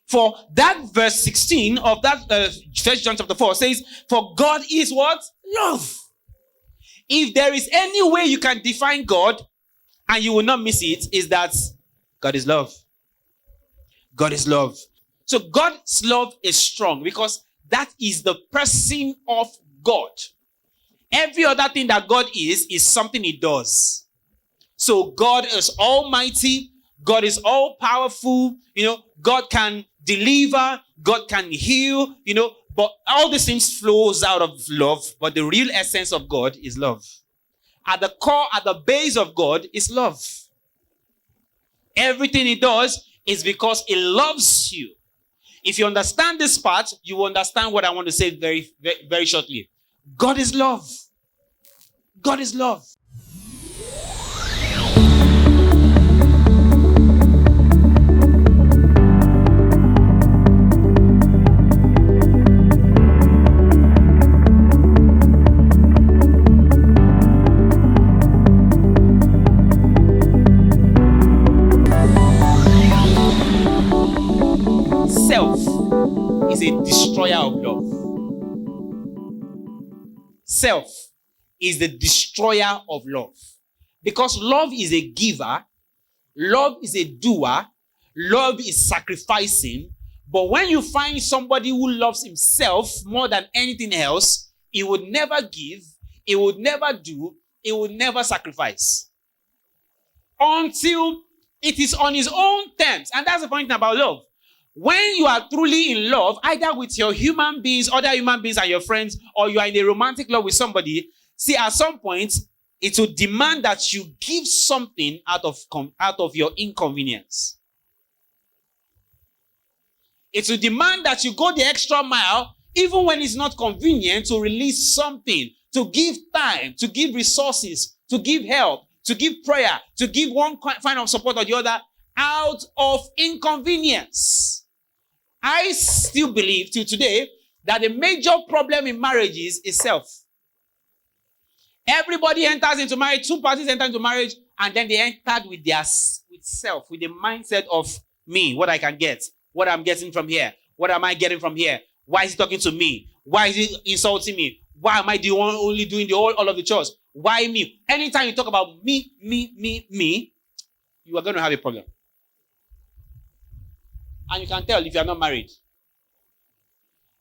For that verse 16 of that 1 John chapter 4 says, for God is what? Love. If there is any way you can define God and you will not miss it, is that God is love. God is love. So God's love is strong because that is the person of God. Every other thing that God is something he does. So God is almighty. God is all powerful. God can deliver. God can heal. But all these things flows out of love. But the real essence of God is love. At the core, at the base of God is love. Everything he does is because he loves you. If you understand this part, you will understand what I want to say very, very, very shortly. God is love. God is love. Self is a destroyer of love. Self is the destroyer of love. Because love is a giver, love is a doer, love is sacrificing. But when you find somebody who loves himself more than anything else, he would never give, he would never do, he would never sacrifice. Until it is on his own terms. And that's the point about love. When you are truly in love, either with your human beings, other human beings and your friends, or you are in a romantic love with somebody, see, at some point, it will demand that you give something out of your inconvenience. It will demand that you go the extra mile, even when it's not convenient, to release something, to give time, to give resources, to give help, to give prayer, to give one kind of support or the other, out of inconvenience. I still believe till today that the major problem in marriages is self. Everybody enters into marriage, two parties enter into marriage, and then they entered with self, with the mindset of me, what I can get, what I'm getting from here, what am I getting from here? Why is he talking to me? Why is he insulting me? Why am I the one only doing all of the chores? Why me? Anytime you talk about me, you are going to have a problem. And you can tell if you are not married.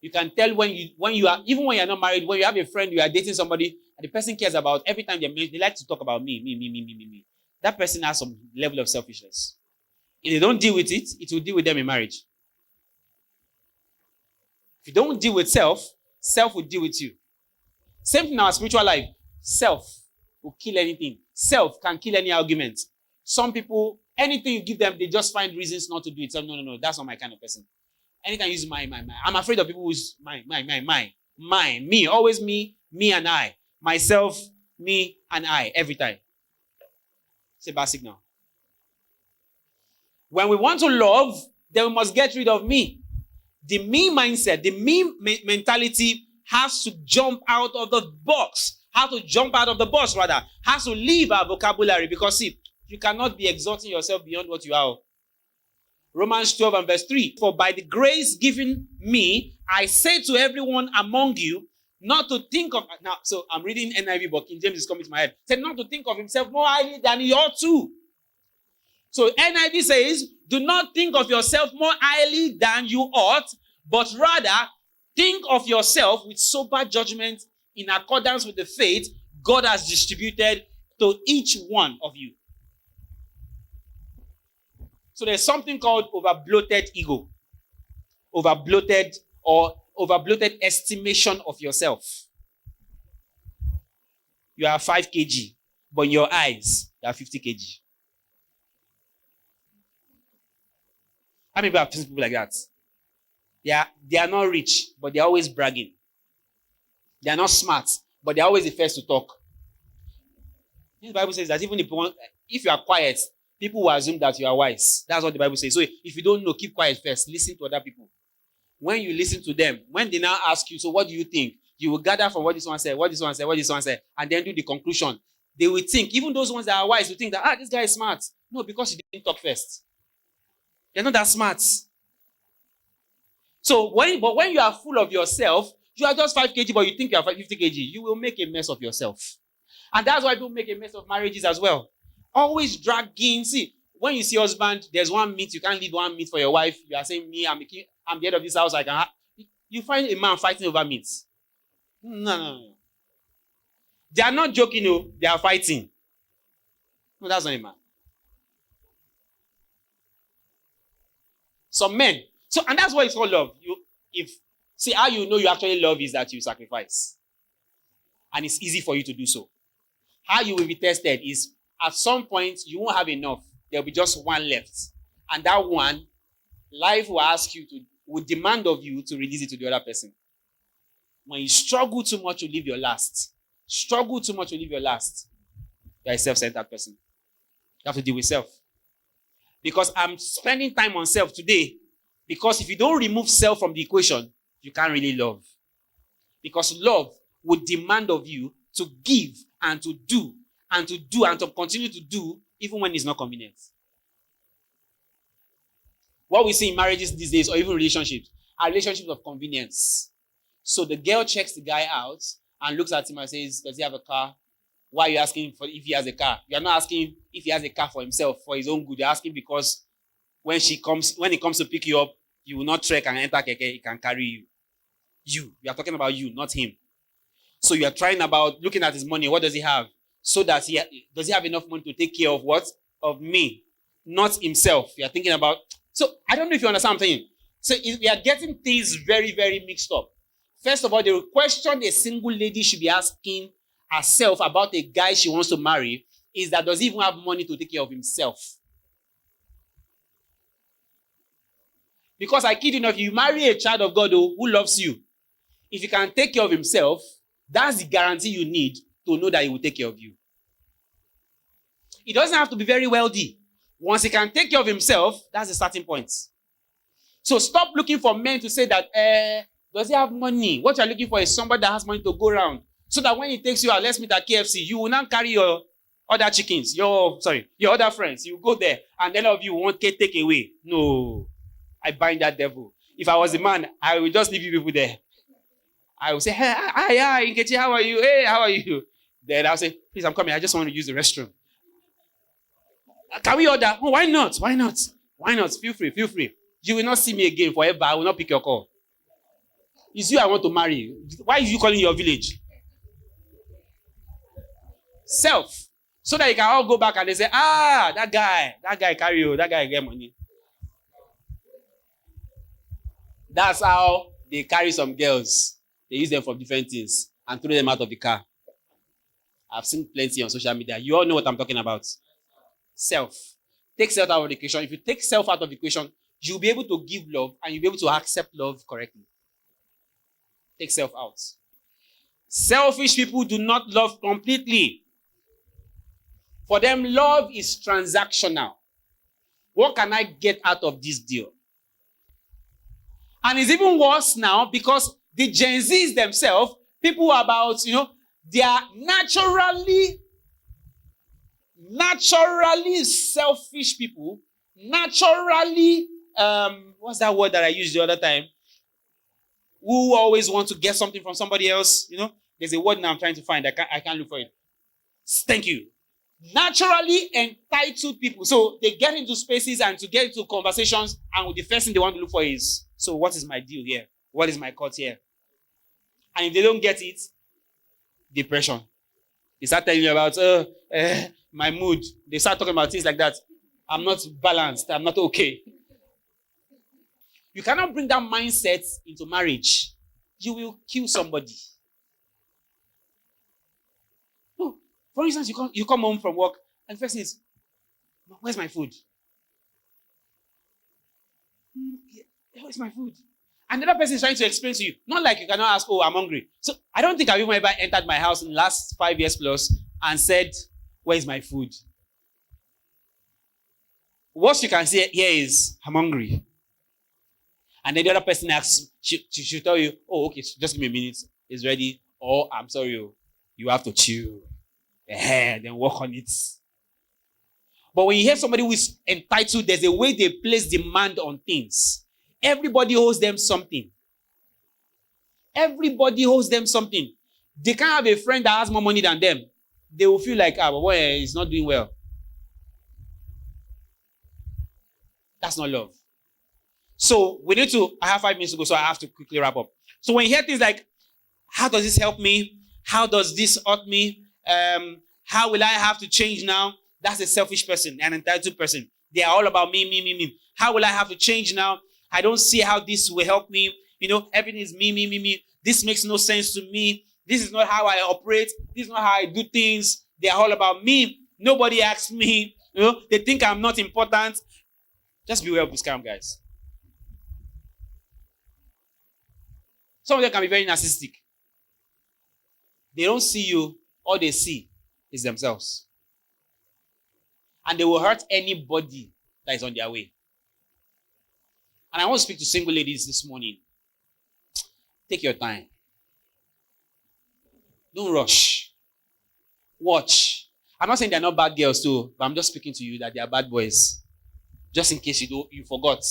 You can tell when you are, even when you are not married, when you have a friend, you are dating somebody, and the person cares about, every time they like to talk about me. That person has some level of selfishness. If they don't deal with it, it will deal with them in marriage. If you don't deal with self will deal with you. Same thing in our spiritual life. Self will kill anything. Self can kill any argument. Some people, anything you give them, they just find reasons not to do it. So, no, that's not my kind of person. Anytime you use my. I'm afraid of people who use my. Me, always me and I. Myself, me and I, every time. It's a bad signal. When we want to love, then we must get rid of me. The me mindset, the me mentality has to jump out of the box. Has to leave our vocabulary. Because see, you cannot be exalting yourself beyond what you are. Romans 12 and verse 3. For by the grace given me, I say to everyone among you, not to think of... Now, so I'm reading NIV, but King James is coming to my head. Said not to think of himself more highly than he ought to. So NIV says, do not think of yourself more highly than you ought, but rather think of yourself with sober judgment in accordance with the faith God has distributed to each one of you. So there's something called over-bloated ego. Over-bloated estimation of yourself. You are 5 kg, but in your eyes, you are 50 kg. How many people have seen people like that? They are not rich, but they are always bragging. They are not smart, but they are always the first to talk. The Bible says that even if you are quiet, people will assume that you are wise. That's what the Bible says. So if you don't know, keep quiet first. Listen to other people. When you listen to them, when they now ask you, so what do you think? You will gather from what this one said, what this one said, what this one said, and then do the conclusion. They will think, even those ones that are wise will think that, this guy is smart. No, because you didn't talk first. They're not that smart. So when you are full of yourself, you are just 5 kg, but you think you are 50 kg, you will make a mess of yourself. And that's why people make a mess of marriages as well. Always dragging. See, when you see husband, there's one meat, you can't leave one meat for your wife. You are saying, me, I'm the head of this house, I can have. You find a man fighting over meat. No. They are not joking, no. They are fighting. No, that's not a man. Some men. So, and that's why it's called love. See, how you know you actually love is that you sacrifice. And it's easy for you to do so. How you will be tested is, at some point, you won't have enough. There'll be just one left. And that one, life will ask you will demand of you to release it to the other person. When you struggle too much to live your last, you're a self-centered person. You have to deal with self. Because I'm spending time on self today. Because if you don't remove self from the equation, you can't really love. Because love would demand of you to give and to do and to do and to continue to do even when it's not convenient. What we see in marriages these days, or even relationships, are relationships of convenience. So the girl checks the guy out and looks at him and says, does he have a car? Why are you asking if he has a car? You're not asking if he has a car for himself, for his own good. You're asking because when he comes to pick you up, you will not trek and enter keke, he can carry you. You are talking about you, not him. So you are trying about looking at his money. What does he have? So that does he have enough money to take care of what? Of me, not himself. You are thinking about. So I don't know if you understand what I'm saying. So we are getting things very, very mixed up. First of all, the question a single lady should be asking herself about a guy she wants to marry is that, does he even have money to take care of himself? Because I kid you not, if you marry a child of God who loves you, if he can take care of himself, that's the guarantee you need to know that he will take care of you. He doesn't have to be very wealthy. Once he can take care of himself, that's the starting point. So stop looking for men to say that, does he have money? What you're looking for is somebody that has money to go around. So that when he takes you out, let's meet at KFC, you will not carry your other chickens, your other friends. You go there, and then all of you won't take away. No. I bind that devil. If I was a man, I would just leave you people there. I would say, hey, hi, Nkechi, how are you? Hey, how are you? Then I'll say, please, I'm coming. I just want to use the restroom. Can we order? Oh, why not? Why not? Why not? Feel free. You will not see me again forever. I will not pick your call. It's you I want to marry. Why are you calling your village? Self. So that you can all go back and they say, that guy carry you, that guy get money. That's how they carry some girls. They use them for different things and throw them out of the car. I've seen plenty on social media. You all know what I'm talking about. Self. Take self out of the equation. If you take self out of the equation, you'll be able to give love and you'll be able to accept love correctly. Take self out. Selfish people do not love completely. For them, love is transactional. What can I get out of this deal? And it's even worse now because the Gen Zs themselves, people about, they are naturally selfish people. Naturally, what's that word that I used the other time? Who always want to get something from somebody else. There's a word now I'm trying to find. I can't look for it. Thank you. Naturally entitled people. So they get into spaces and to get into conversations, and the first thing they want to look for is, so what is my deal here? What is my cut here? And if they don't get it, depression. They start telling you about my mood. They start talking about things like that. I'm not balanced. I'm not okay. You cannot bring that mindset into marriage. You will kill somebody. No. For instance, you come home from work and the first thing is, where's my food? Where's my food? And the other person is trying to explain to you. Not like you cannot ask, I'm hungry. So I don't think I've even ever entered my house in the last 5 years plus and said, where's my food? What you can say here is, I'm hungry. And then the other person asks, she'll tell you, okay, just give me a minute. It's ready. Or, I'm sorry, you have to chew. Then work on it. But when you hear somebody who is entitled, there's a way they place demand on things. Everybody owes them something. Everybody owes them something. They can't have a friend that has more money than them. They will feel like, but boy, he's not doing well. That's not love. So I have 5 minutes to go, so I have to quickly wrap up. So when you hear things like, how does this help me? How does this hurt me? How will I have to change now? That's a selfish person, an entitled person. They are all about me, me, me, me. How will I have to change now? I don't see how this will help me. Everything is me, me, me, me. This makes no sense to me. This is not how I operate. This is not how I do things. They are all about me. Nobody asks me. They think I'm not important. Just beware of this scam, guys. Some of them can be very narcissistic. They don't see you. All they see is themselves. And they will hurt anybody that is on their way. And I want to speak to single ladies this morning. Take your time. Don't rush. Watch. I'm not saying they're not bad girls too, but I'm just speaking to you that they are bad boys. Just in case you forgot.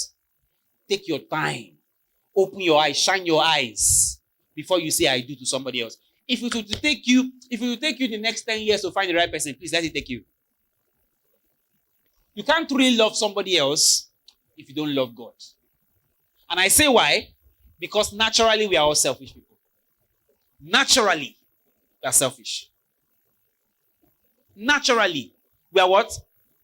Take your time. Open your eyes. Shine your eyes before you say I do to somebody else. If it will take you the next 10 years to find the right person, please let it take you. You can't really love somebody else if you don't love God. And I say why? Because naturally we are all selfish people. Naturally, we are selfish. Naturally, we are what?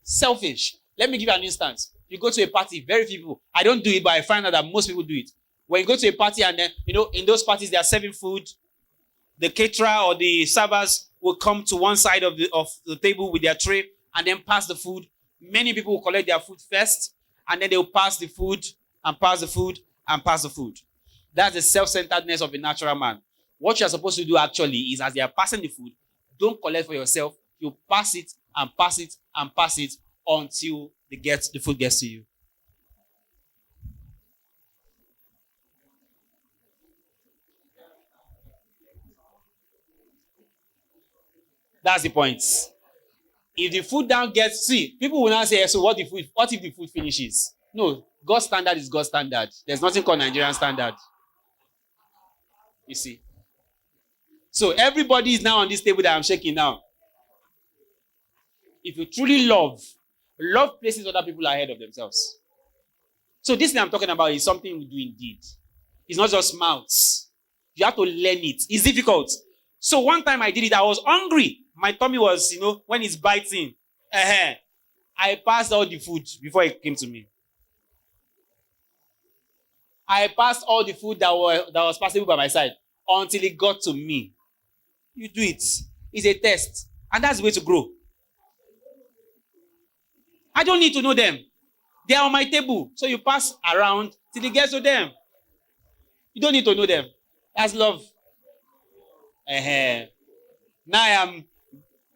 Selfish. Let me give you an instance. You go to a party, very few people. I don't do it, but I find out that most people do it. When you go to a party and then, in those parties they are serving food, the caterer or the servers will come to one side of the table with their tray and then pass the food. Many people will collect their food first, and then they will pass the food and pass the food and pass the food. That's the self-centeredness of a natural man. What you are supposed to do actually is, as they are passing the food, don't collect for yourself. You pass it and pass it and pass it until the food gets to you. That's the point. If the food people will now say, so what if the food finishes? No, God's standard is God's standard. There's nothing called Nigerian standard. You see. So everybody is now on this table that I'm shaking now. If you truly love places other people ahead of themselves. So this thing I'm talking about is something we do indeed. It's not just mouths. You have to learn it. It's difficult. So one time I did it, I was hungry. My tummy was, when it's biting. I passed all the food before it came to me. I passed all the food that was passable by my side until it got to me. You do it. It's a test. And that's the way to grow. I don't need to know them. They are on my table. So you pass around till it gets to them. You don't need to know them. That's love. Now I am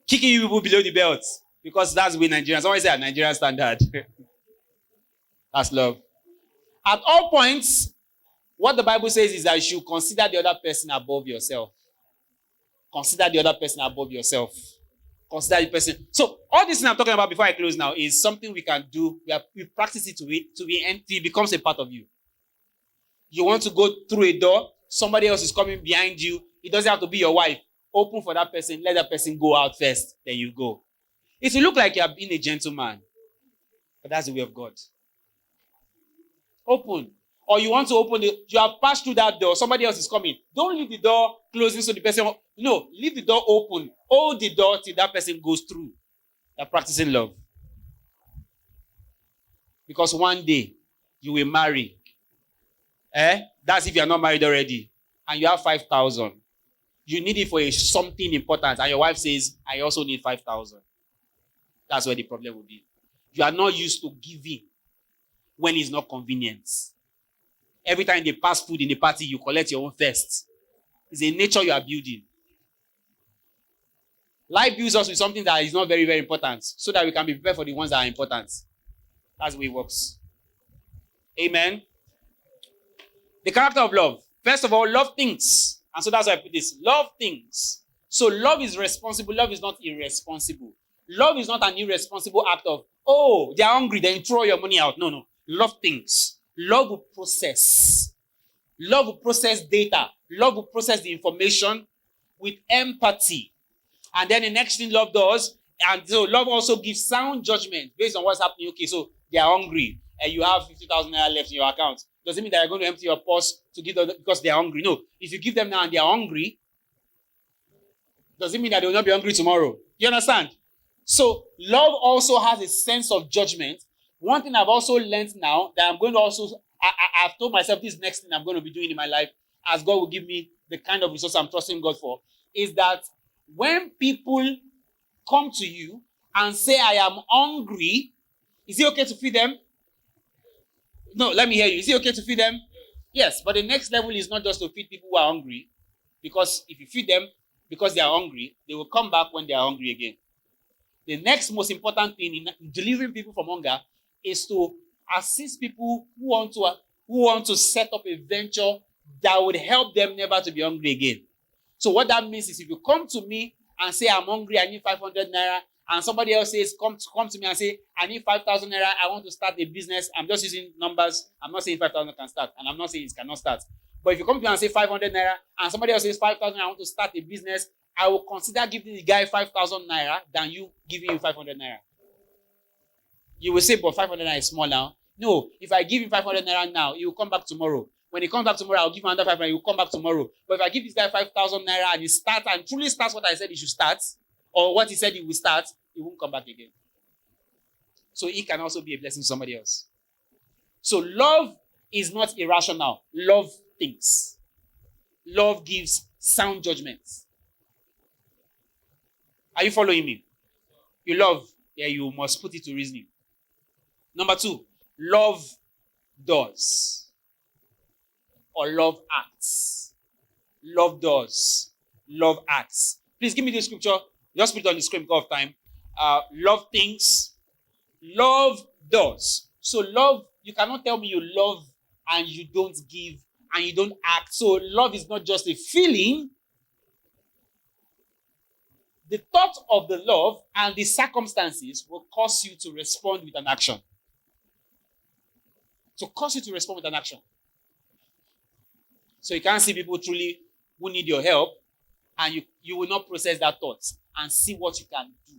kicking you people below the belt because that's the way Nigerians always say Nigerian standard. That's love. At all points, what the Bible says is that you should consider the other person above yourself. Consider the other person above yourself. Consider the person. So all this thing I'm talking about before I close now is something we can do. We practice it to be empty. It becomes a part of you. You want to go through a door. Somebody else is coming behind you. It doesn't have to be your wife. Open for that person. Let that person go out first. Then you go. It will look like you are being a gentleman. But that's the way of God. Open. Or you want to open you have passed through that door. Somebody else is coming. Don't leave the door closing so the person... No, leave the door open. Hold the door till that person goes through. You're practicing love. Because one day, you will marry. That's if you're not married already. And you have 5,000. You need it for something important. And your wife says, I also need 5,000. That's where the problem will be. You are not used to giving when it's not convenient. Every time they pass food in the party, you collect your own first. It's a nature you are building. Life builds us with something that is not very, very important so that we can be prepared for the ones that are important. That's the way it works. Amen. The character of love. First of all, love things. And so that's why I put this. Love things. So love is responsible. Love is not irresponsible. Love is not an irresponsible act of, oh, they are hungry, then throw your money out. No. Love things. Love will process. Love will process data. Love will process the information with empathy. And then the next thing love does, and so love also gives sound judgment based on what's happening. Okay, so they are hungry and you have 50,000 naira left in your account. Doesn't mean that you're going to empty your purse to give them because they are hungry. No, if you give them now and they are hungry, doesn't mean that they will not be hungry tomorrow. You understand? So love also has a sense of judgment. One thing I've also learned now that I'm going to also, I've told myself this next thing I'm going to be doing in my life, as God will give me the kind of resource I'm trusting God for, is that when people come to you and say, I am hungry, is it okay to feed them? No, let me hear you. Is it okay to feed them? Yes, but the next level is not just to feed people who are hungry, because if you feed them because they are hungry, they will come back when they are hungry again. The next most important thing in delivering people from hunger is to assist people who want to set up a venture that would help them never to be hungry again. So what that means is if you come to me and say, I'm hungry, I need 500 naira, and somebody else says, come to me and say, I need 5,000 naira, I want to start a business. I'm just using numbers. I'm not saying 5,000 can start, and I'm not saying it cannot start. But if you come to me and say 500 naira, and somebody else says 5,000, I want to start a business, I will consider giving the guy 5,000 naira than you giving him 500 naira. You will say, but 500 naira is small now. No, if I give him 500 naira now, he will come back tomorrow. When he comes back tomorrow, I'll give him another 500 naira, he will come back tomorrow. But if I give this guy 5,000 naira and he starts and truly starts what I said he should start, or what he said he will start, he won't come back again. So he can also be a blessing to somebody else. So love is not irrational. Love thinks. Love gives sound judgments. Are you following me? You love, yeah, you must put it to reasoning. Number 2, love does. Or love acts. Love does. Love acts. Please give me the scripture. Just put it on the screen because of time. Love thinks. Love does. So love, you cannot tell me you love and you don't give and you don't act. So love is not just a feeling. The thought of the love and the circumstances will cause you to respond with an action. To cause you to respond with an action. So you can't see people truly who need your help and you will not process that thought and see what you can do.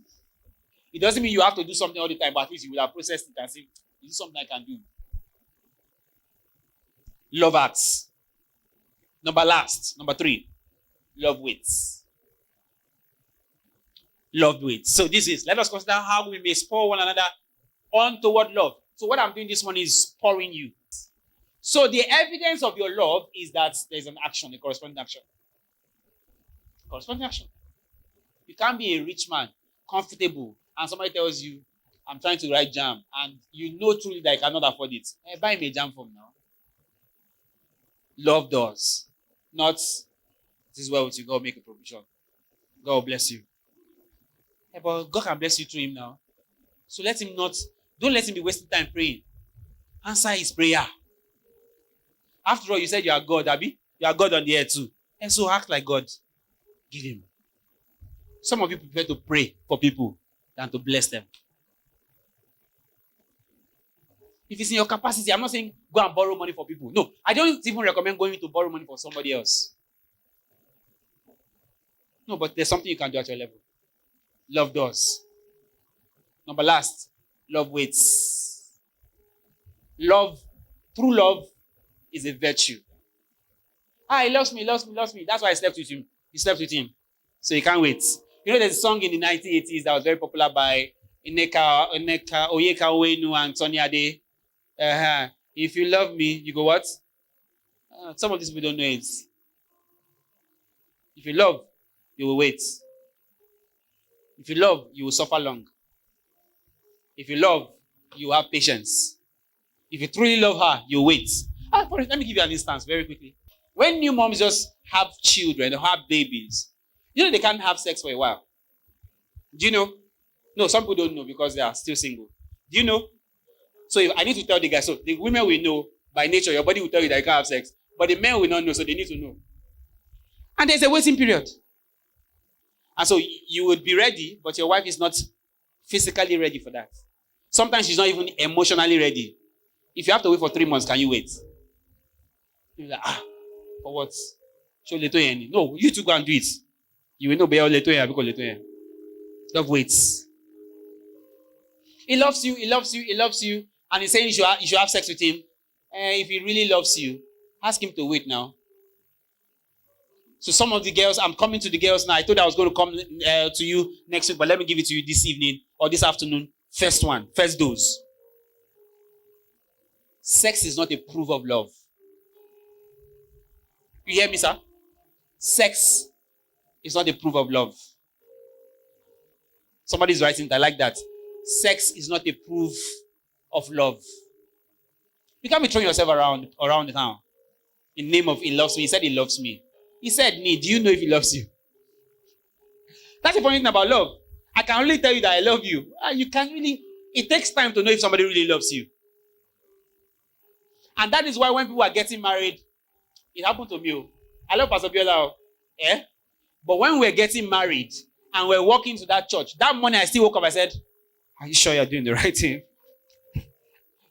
It doesn't mean you have to do something all the time, but at least you will have processed it and say, is this something I can do? Love acts. Number 3, love waits. Love waits. So let us consider how we may spur one another on toward love. So what I'm doing this morning is spurring you. So the evidence of your love is that there's an action, a corresponding action. Corresponding action. You can't be a rich man, comfortable, and somebody tells you, I'm trying to write jam, and you know truly that you cannot afford it. Buy me a jam from now. Love does. Not, this is where you go make a provision. God will bless you. But God can bless you through him now. So don't let him be wasting time praying. Answer his prayer. After all, you said you are God, Abi. You are God on the earth too. And so act like God. Give him. Some of you prefer to pray for people than to bless them. If it's in your capacity, I'm not saying go and borrow money for people. No, I don't even recommend going to borrow money for somebody else. No, but there's something you can do at your level. Love does. Number last, love waits. True love is a virtue. He loves me. That's why I slept with him. He slept with him. So he can't wait. You know, there's a song in the 1980s that was very popular by Oyeka Owenu and Tony Ade. If you love me, you go what? Some of these people don't know it. If you love, you will wait. If you love, you will suffer long. If you love, you will have patience. If you truly love her, you will wait. Let me give you an instance very quickly. When new moms just have children or have babies, you know they can't have sex for a while. Do you know? No, some people don't know because they are still single. Do you know? So I need to tell the guys. So the women will know by nature, your body will tell you that you can't have sex. But the men will not know, so they need to know. And there's a waiting period. And so you would be ready, but your wife is not physically ready for that. Sometimes she's not even emotionally ready. If you have to wait for 3 months, can you wait? You're like, for what? Show later. No, you two go and do it. You will know better later because later. Don't wait. He loves you, he loves you, he loves you. And he's saying you should have sex with him. If he really loves you, ask him to wait now. So some of the girls, I'm coming to the girls now. I thought I was going to come to you next week, but let me give it to you this evening or this afternoon. First one, first dose. Sex is not a proof of love. You hear me, sir? Sex is not a proof of love. Somebody's writing that like that. Sex is not a proof of love. You can't be throwing yourself around the town in the name of he loves me. He said he loves me. He said, do you know if he loves you? That's the funny thing about love. I can only tell you that I love you. You can't really, it takes time to know if somebody really loves you. And that is why when people are getting married, it happened to me. I love Pastor Biola. But when we're getting married and we're walking to that church, that morning I still woke up, I said, are you sure you're doing the right thing?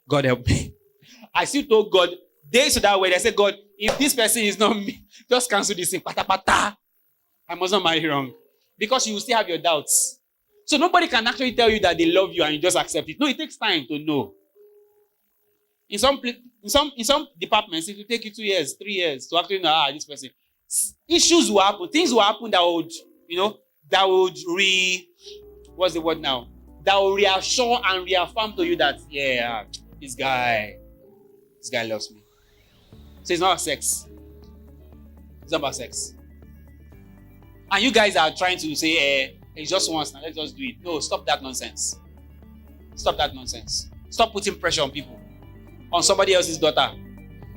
God help me. I still told God, days to that way, I said, God, if this person is not me, just cancel this thing. Pata pata. I must not marry wrong. Because you will still have your doubts. So nobody can actually tell you that they love you and you just accept it. No, it takes time to know. In some departments, it will take you 2 years, 3 years to actually know, this person. Issues will happen. Things will happen that would, that would what's the word now? That will reassure and reaffirm to you that, this guy loves me. So it's not about sex. It's not about sex. And you guys are trying to say, it's just once now, let's just do it. No, stop that nonsense. Stop that nonsense. Stop putting pressure on people. On somebody else's daughter.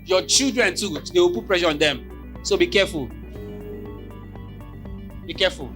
Your children too, they will put pressure on them. So be careful. Be careful.